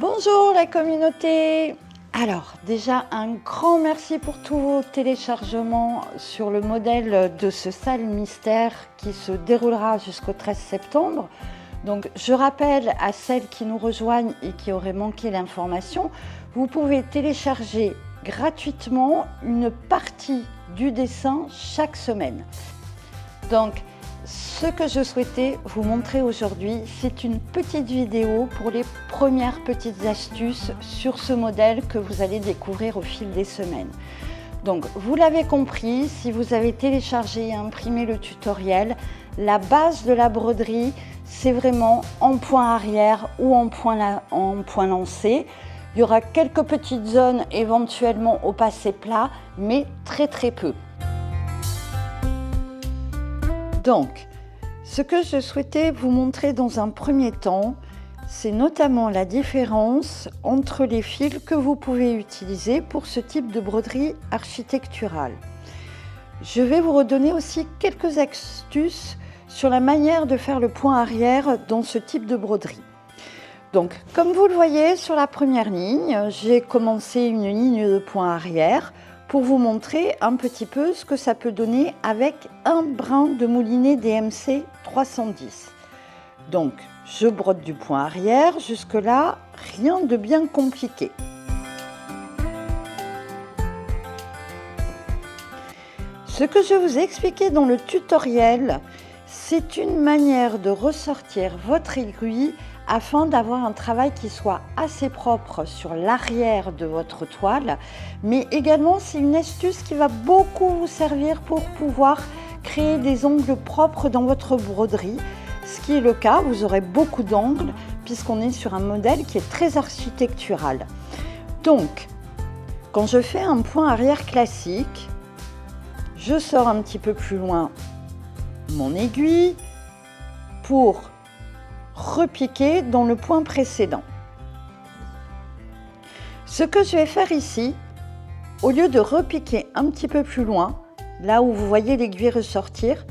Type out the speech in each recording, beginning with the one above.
Bonjour la communauté. Alors déjà un grand merci pour tous vos téléchargements sur le modèle de ce sale mystère qui se déroulera jusqu'au 13 septembre. Donc je rappelle à celles qui nous rejoignent et qui auraient manqué l'information, vous pouvez télécharger gratuitement une partie du dessin chaque semaine. Donc ce que je souhaitais vous montrer aujourd'hui, c'est une petite vidéo pour les premières petites astuces sur ce modèle que vous allez découvrir au fil des semaines. Donc vous l'avez compris, si vous avez téléchargé et imprimé le tutoriel, la base de la broderie, c'est vraiment en point arrière ou en point lancé. Il y aura quelques petites zones éventuellement au passé plat, mais très peu. Donc, ce que je souhaitais vous montrer dans un premier temps, c'est notamment la différence entre les fils que vous pouvez utiliser pour ce type de broderie architecturale. Je vais vous redonner aussi quelques astuces sur la manière de faire le point arrière dans ce type de broderie. Donc, comme vous le voyez sur la première ligne, j'ai commencé une ligne de point arrière pour vous montrer un petit peu ce que ça peut donner avec un brin de moulinet DMC 310. Donc, je brode du point arrière, jusque-là, rien de bien compliqué. Ce que je vous ai expliqué dans le tutoriel, c'est une manière de ressortir votre aiguille afin d'avoir un travail qui soit assez propre sur l'arrière de votre toile, mais également c'est une astuce qui va beaucoup vous servir pour pouvoir créer des angles propres dans votre broderie, ce qui est le cas, vous aurez beaucoup d'angles puisqu'on est sur un modèle qui est très architectural. Donc, quand je fais un point arrière classique, je sors un petit peu plus loin mon aiguille pour repiquer dans le point précédent. Ce que je vais faire ici, au lieu de repiquer un petit peu plus loin, là où vous voyez l'aiguille ressortir,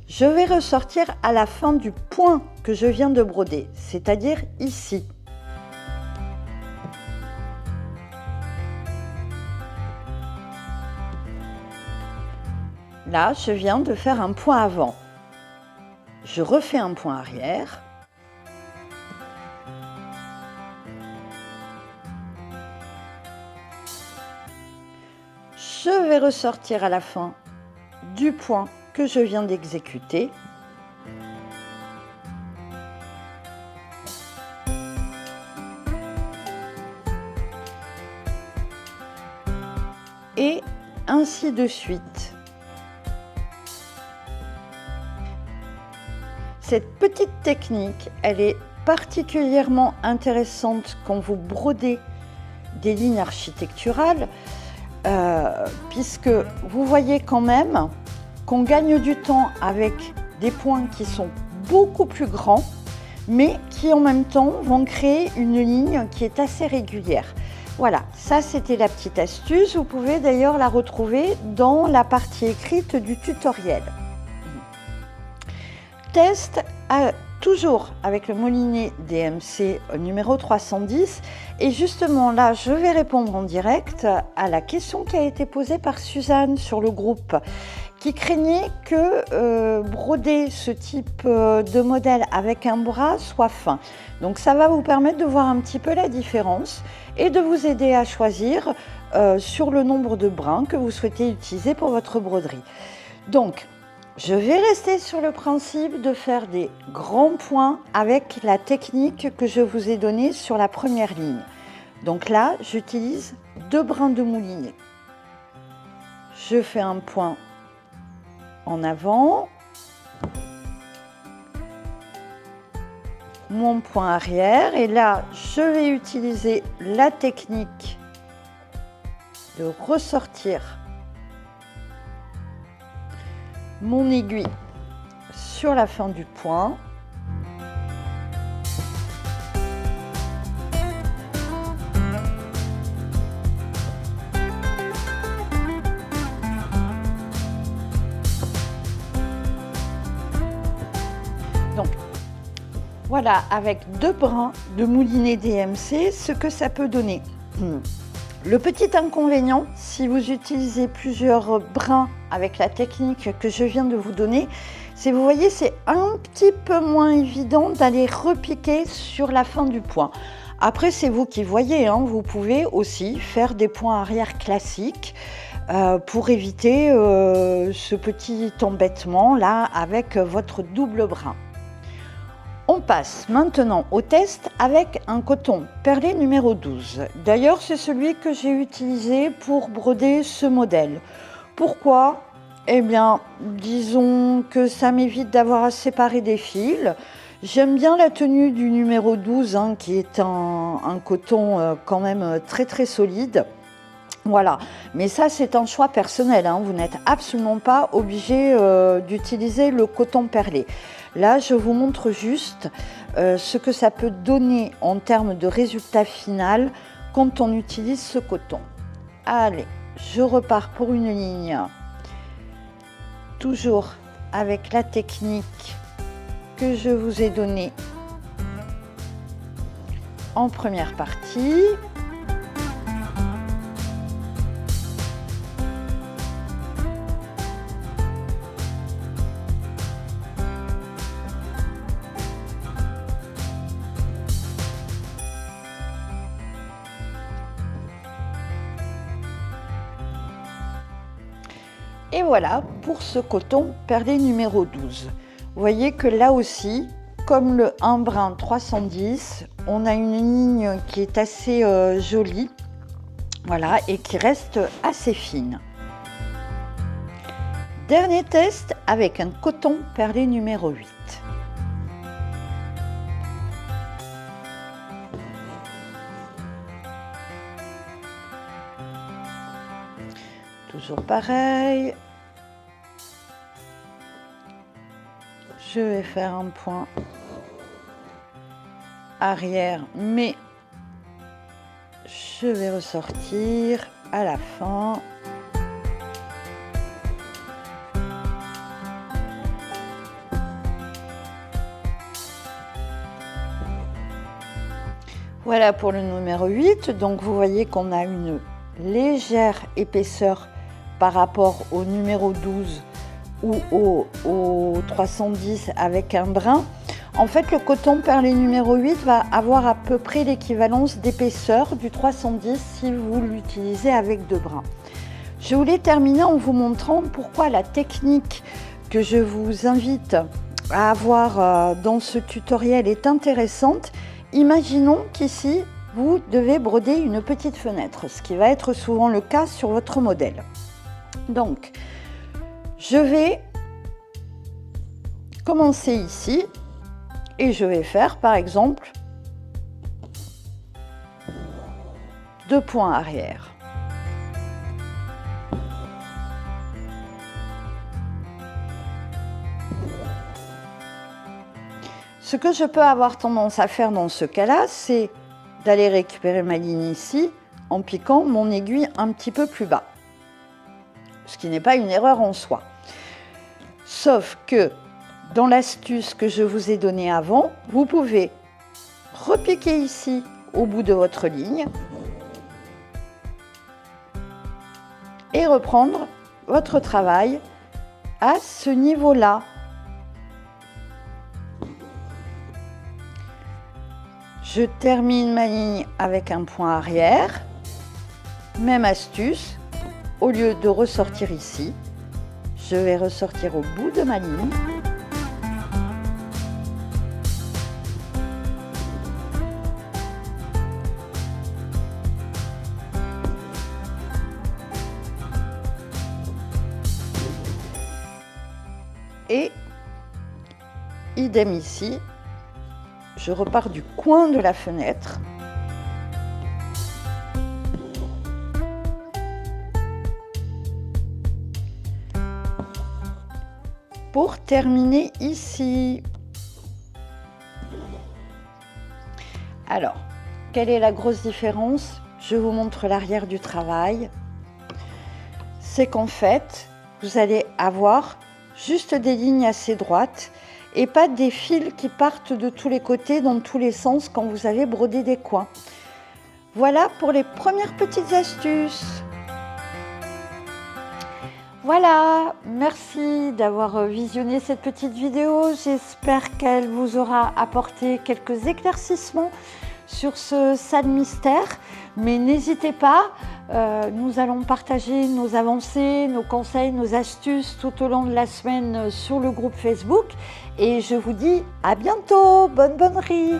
je vais ressortir à la fin du point que je viens de broder, c'est-à-dire ici. Là, je viens de faire un point avant. Je refais un point arrière. Je vais ressortir à la fin du point que je viens d'exécuter. Et ainsi de suite. Cette petite technique, elle est particulièrement intéressante quand vous brodez des lignes architecturales, puisque vous voyez quand même qu'on gagne du temps avec des points qui sont beaucoup plus grands, mais qui en même temps vont créer une ligne qui est assez régulière. Voilà, ça c'était la petite astuce. Vous pouvez d'ailleurs la retrouver dans la partie écrite du tutoriel. Test toujours avec le moulinet DMC numéro 310 et justement là je vais répondre en direct à la question qui a été posée par Suzanne sur le groupe qui craignait que broder ce type de modèle avec un bras soit fin. Donc ça va vous permettre de voir un petit peu la différence et de vous aider à choisir sur le nombre de brins que vous souhaitez utiliser pour votre broderie. Donc je vais rester sur le principe de faire des grands points avec la technique que je vous ai donnée sur la première ligne. Donc là, j'utilise 2 brins de moulinet. Je fais un point en avant, mon point arrière, et là, je vais utiliser la technique de ressortir mon aiguille sur la fin du point. Donc, Voilà, avec 2 brins de moulinet DMC, ce que ça peut donner. Le petit inconvénient, si vous utilisez plusieurs brins avec la technique que je viens de vous donner, c'est, vous voyez, c'est un petit peu moins évident d'aller repiquer sur la fin du point. Après, c'est vous qui voyez, hein, vous pouvez aussi faire des points arrière classiques pour éviter ce petit embêtement là avec votre double brin. On passe maintenant au test avec un coton perlé numéro 12. D'ailleurs, c'est celui que j'ai utilisé pour broder ce modèle. Pourquoi ? Eh bien, disons que ça m'évite d'avoir à séparer des fils. J'aime bien la tenue du numéro 12, hein, qui est un coton quand même très très solide. Voilà, mais ça c'est un choix personnel, hein. Vous n'êtes absolument pas obligé d'utiliser le coton perlé. Là, je vous montre juste ce que ça peut donner en termes de résultat final quand on utilise ce coton. Allez, je repars pour une ligne, toujours avec la technique que je vous ai donnée en première partie. Et voilà pour ce coton perlé numéro 12. Vous voyez que là aussi, comme le 1 brin 310, on a une ligne qui est assez jolie, voilà, et qui reste assez fine. Dernier test avec un coton perlé numéro 8. Toujours pareil. Je vais faire un point arrière, mais je vais ressortir à la fin. Voilà pour le numéro 8. Donc vous voyez qu'on a une légère épaisseur par rapport au numéro 12 ou au 310 avec un brin. En fait, le coton perlé numéro 8 va avoir à peu près l'équivalence d'épaisseur du 310 si vous l'utilisez avec 2 brins. Je voulais terminer en vous montrant pourquoi la technique que je vous invite à avoir dans ce tutoriel est intéressante. Imaginons qu'ici, vous devez broder une petite fenêtre, ce qui va être souvent le cas sur votre modèle. Donc, je vais commencer ici et je vais faire par exemple 2 points arrière. Ce que je peux avoir tendance à faire dans ce cas-là, c'est d'aller récupérer ma ligne ici en piquant mon aiguille un petit peu plus bas. Ce qui n'est pas une erreur en soi. Sauf que dans l'astuce que je vous ai donnée avant, vous pouvez repiquer ici au bout de votre ligne et reprendre votre travail à ce niveau-là. Je termine ma ligne avec un point arrière. Même astuce, au lieu de ressortir ici, je vais ressortir au bout de ma ligne. Et idem ici, je repars du coin de la fenêtre. Pour terminer ici. Alors, quelle est la grosse différence? Je vous montre l'arrière du travail. C'est qu'en fait, vous allez avoir juste des lignes assez droites et pas des fils qui partent de tous les côtés, dans tous les sens quand vous avez brodé des coins. Voilà pour les premières petites astuces. Voilà, merci d'avoir visionné cette petite vidéo. J'espère qu'elle vous aura apporté quelques éclaircissements sur ce sale mystère. Mais n'hésitez pas, nous allons partager nos avancées, nos conseils, nos astuces tout au long de la semaine sur le groupe Facebook. Et je vous dis à bientôt, bonne bonnerie.